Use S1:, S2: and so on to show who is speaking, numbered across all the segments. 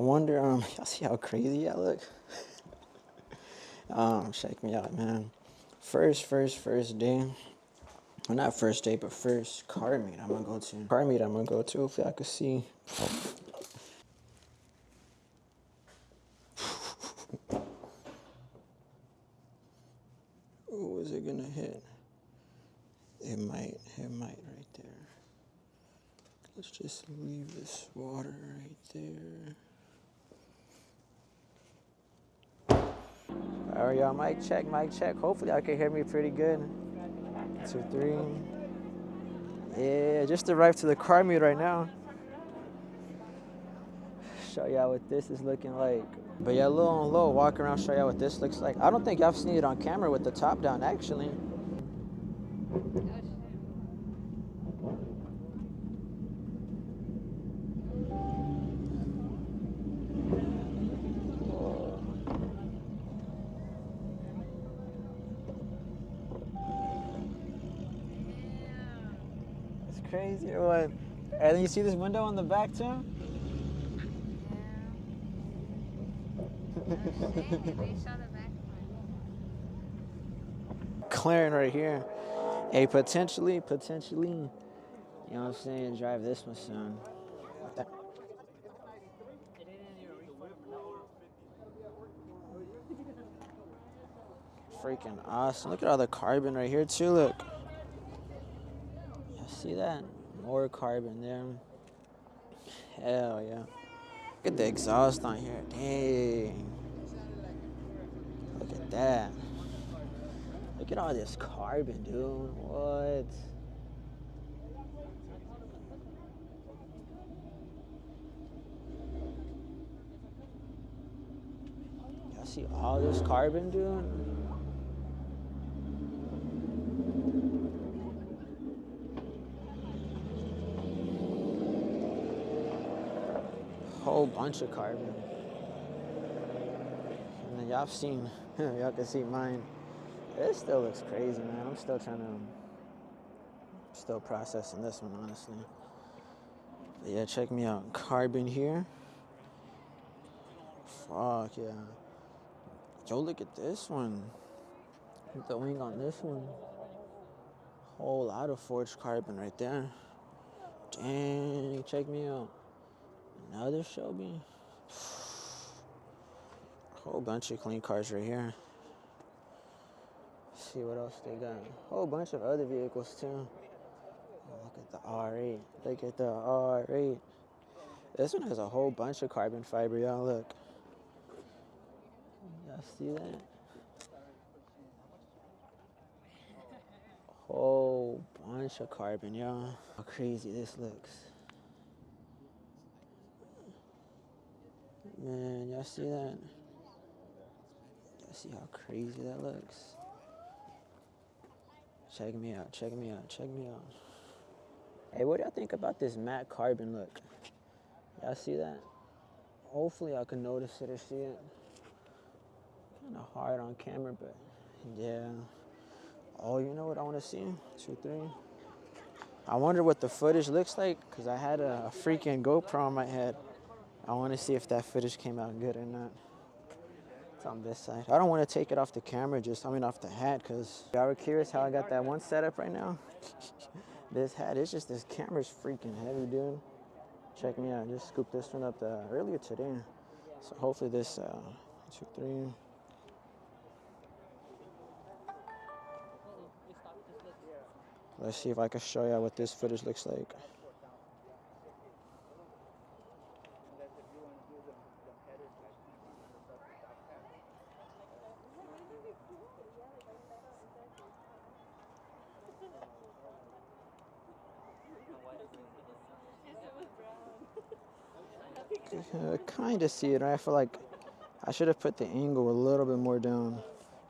S1: I wonder, y'all see how crazy I look? Check me out, man. First day. Well, not first day, but first car meet I'm gonna go to. Hopefully I can see. Oh, is it gonna hit? It might right there. Let's just leave this water right there. All right, y'all, mic check. Hopefully y'all can hear me pretty good. 2, 3. Yeah, just arrived to the car meet right now. Show y'all what this is looking like. But yeah, little on low, walk around, show y'all what this looks like. I don't think y'all seen it on camera with the top down, actually. It's crazy or what? And then you see this window on the back too? Clearing right here. Hey, potentially, you know what I'm saying, drive this one soon. Freaking awesome. Look at all the carbon right here too, look. You see that? More carbon there. Hell yeah. Look at the exhaust on here. Dang. Look at that. Look at all this carbon, dude. What? Y'all see all this carbon, dude? Whole bunch of carbon. And then y'all seen, y'all can see mine. It still looks crazy, man. I'm still still processing this one, honestly. But yeah, check me out. Carbon here. Fuck, yeah. Yo, look at this one. The wing on this one. Whole lot of forged carbon right there. Dang, check me out. Another Shelby. Whole bunch of clean cars right here. Let's see what else they got. Whole bunch of other vehicles too. Oh, look at the R8. Look at the R8. This one has a whole bunch of carbon fiber, y'all. Look. Y'all see that? Whole bunch of carbon, y'all. How crazy this looks. Man, y'all see that? Y'all see how crazy that looks? Check me out. Hey, what do y'all think about this matte carbon look? Y'all see that? Hopefully y'all can notice it or see it. Kind of hard on camera, but yeah. Oh, you know what I want to see? 2, 3. I wonder what the footage looks like, because I had a freaking GoPro on my head. I want to see if that footage came out good or not. It's on this side. I don't want to take it off the camera, off the hat, because y'all were curious how I got that one setup right now. This hat, it's just this camera's freaking heavy, dude. Check me out. I just scooped this one up earlier today. So hopefully this, 2, 3. Let's see if I can show you what this footage looks like. Kind of see it. I feel like I should have put the angle a little bit more down.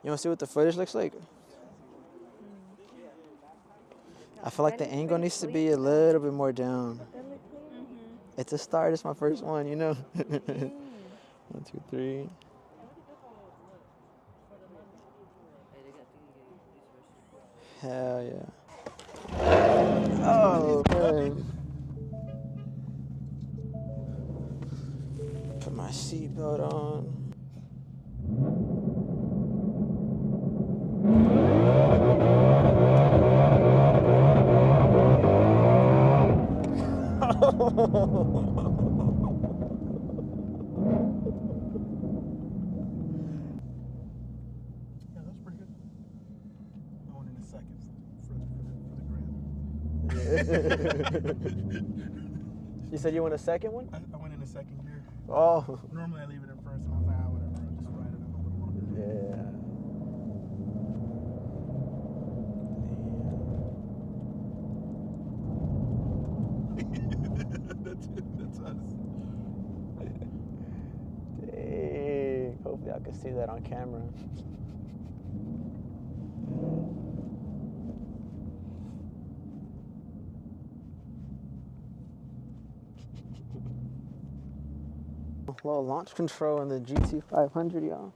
S1: You want to see what the footage looks like? I feel like the angle needs to be a little bit more down. It's a start. It's my first one, you know. 1, 2, 3. Hell yeah. Oh, man. Put my seatbelt on.
S2: Yeah, that's pretty good. I went in a second for the gram.
S1: You said you want a second one?
S2: I went in a second gear.
S1: Oh.
S2: Normally I leave it in first, and I was like, whatever, I'll just ride it in a little longer.
S1: Yeah.
S2: That's us.
S1: Dang. Hopefully I can see that on camera. Little launch control in the GT500, y'all.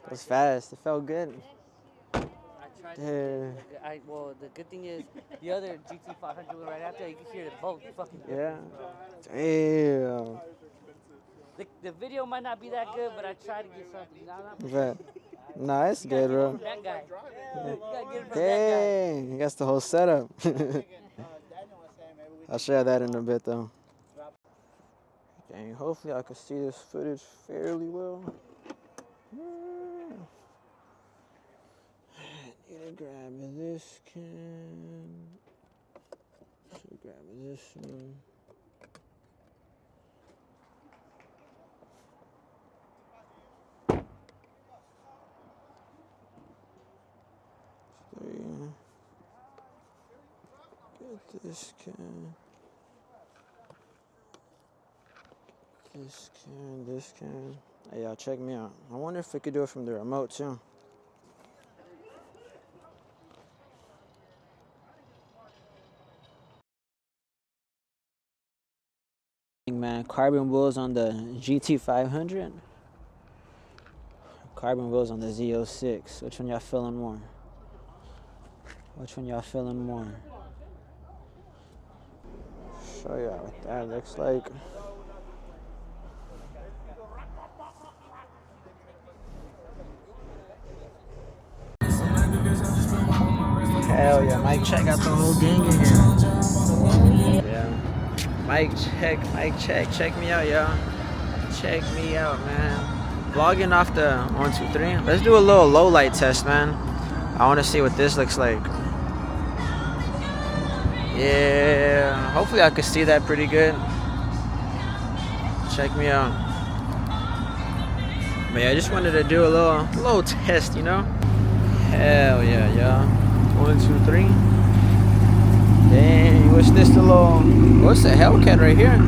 S1: It was fast. It felt good. Yeah.
S3: Well, the good thing is the other GT500 went right after. You can hear the both fucking.
S1: Yeah. Damn.
S3: The video might not be that good, but I tried to get something.
S1: Nah, it's good, bro.
S3: That guy. You gotta get it from that
S1: Dang, that's the whole setup. I'll share that in a bit, though. Dang, hopefully I can see this footage fairly well. I need to grab this can. So grab this one. Get this can. This can. Hey, y'all, check me out. I wonder if we could do it from the remote, too. Man, carbon wheels on the GT500. Carbon wheels on the Z06. Which one y'all feeling more? Which one y'all feeling more? Show y'all what that looks like. Hell yeah, mic check, got the whole gang in here. Yeah. Mic check, check me out, y'all. Check me out, man. Vlogging off the 1, 2, 3. Let's do a little low light test, man. I want to see what this looks like. Yeah, hopefully I can see that pretty good. Check me out. But yeah, I just wanted to do a little test, you know? Hell yeah, y'all. 1, 2, 3. Dang, what's this what's the Hellcat right here?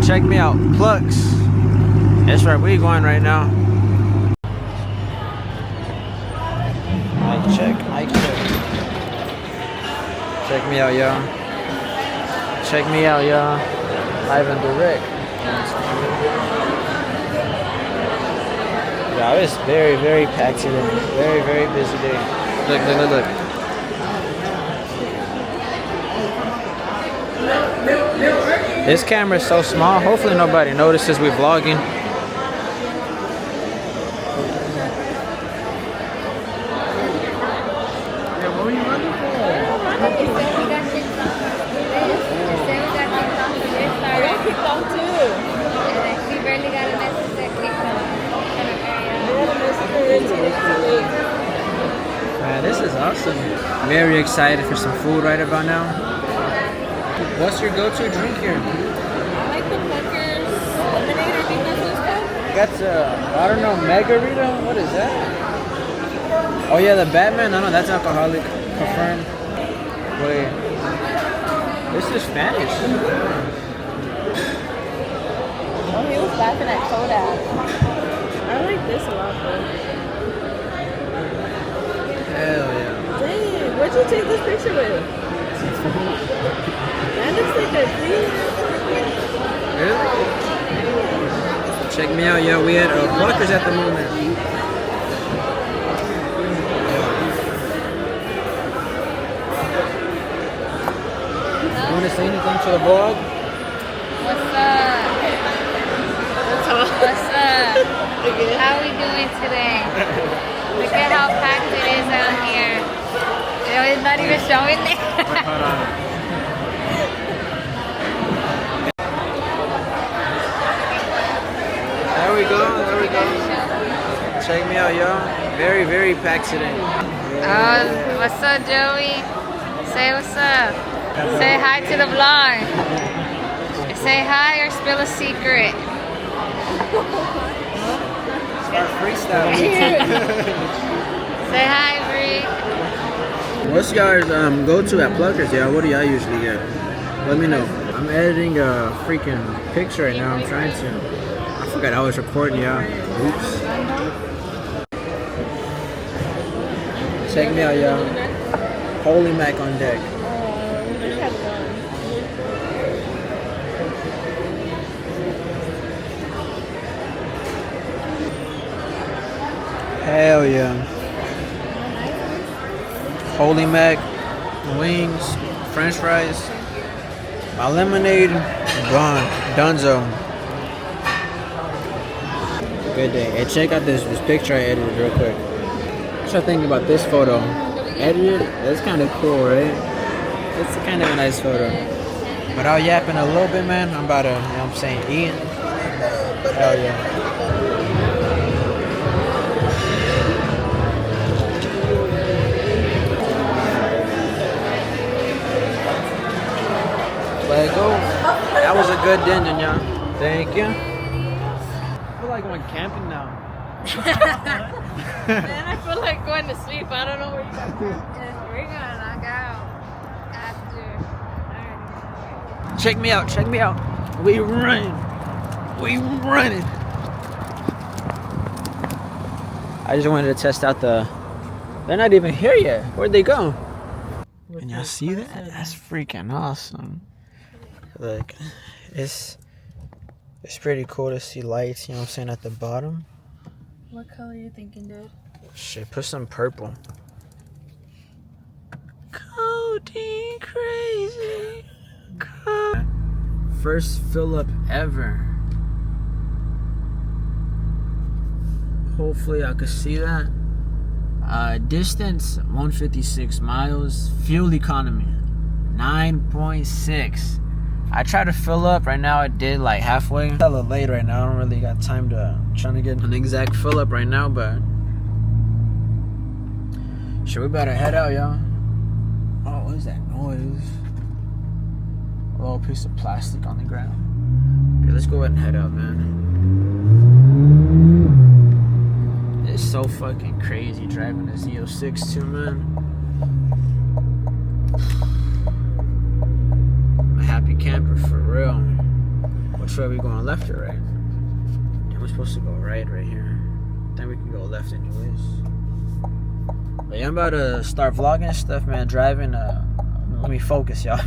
S1: Check me out, plucks. That's right, we going right now. Mic check. Check me out, y'all. Check me out, y'all. Live and direct. Yeah, it's very, very packed today. Very, very busy day. Look. This camera is so small, hopefully nobody notices we vlogging.
S2: Yeah, what were you running for?
S4: I got kicked off too. We barely got a message that kicked off.
S1: Man, this is awesome. Very excited for some food right about now. What's your go-to drink here?
S4: I like the Pluckers lemonade, I think that's what it's called.
S1: That's I don't know, margarita? What is that? Oh yeah, the Batman? No, that's alcoholic. Confirmed. Wait. This is Spanish.
S4: Oh, he was laughing at Kodak. I like this a lot though.
S1: Hell yeah.
S4: Dang, where'd you take this picture with? That looks like a clean.
S1: Really? Check me out, yo. We at Pluckers at the moment. You want to say anything to the vlog?
S4: What's up?
S5: How are we doing today? Look at how packed it is out here. It's not even showing there.
S1: Hold on. There we go. There we go. Check me out, y'all. Very, very packed today.
S5: Oh, what's up, Joey? Say what's up. Say hi to the vlog. Say hi or spill a secret.
S1: Start freestyling.
S5: Say hi, Bree.
S1: What's y'all's go-to at Pluckers, y'all? What do y'all usually get? Let me know. I'm editing a freaking picture right now. I'm trying to. I forgot I was recording, y'all. Oops. Check me out, y'all. Holy Mac on deck. Hell yeah. Holy Mac, wings, french fries, my lemonade, gone. Dunzo. Good day. Hey, check out this picture I edited real quick. What y'all think about this photo? Edited? That's kind of cool, right? It's kind of a nice photo. But I'll yapping a little bit, man. I'm about to, you know what I'm saying, eat. Hell yeah. Let it go. That was a good dinner, y'all. Thank you. I feel like going camping now.
S5: Man, I feel like going to sleep. I don't know where you're going. We're gonna knock out after.
S1: Check me out, check me out. We running. We running. I just wanted to test out the... They're not even here yet. Where'd they go? Can y'all see that? That's freaking awesome. Look, it's pretty cool to see lights, you know what I'm saying, at the bottom.
S4: What color are you thinking, dude?
S1: Shit, put some purple. Codeine crazy. First fill up ever. Hopefully I could see that. Distance 156 miles. Fuel economy 9.6. I tried to fill up. Right now I did like halfway. I'm a little late right now. I don't really got time to trying to get an exact fill up right now, but sure, we better head out, y'all. Oh, what is that noise? A little piece of plastic on the ground. Okay, let's go ahead and head out, man. It's so fucking crazy driving a Z06 too, man. Happy camper for real. Which way are we going, left or right? Yeah, we're supposed to go right here. Then we can go left anyways. But yeah, I'm about to start vlogging stuff, man. Driving. Let me focus, y'all.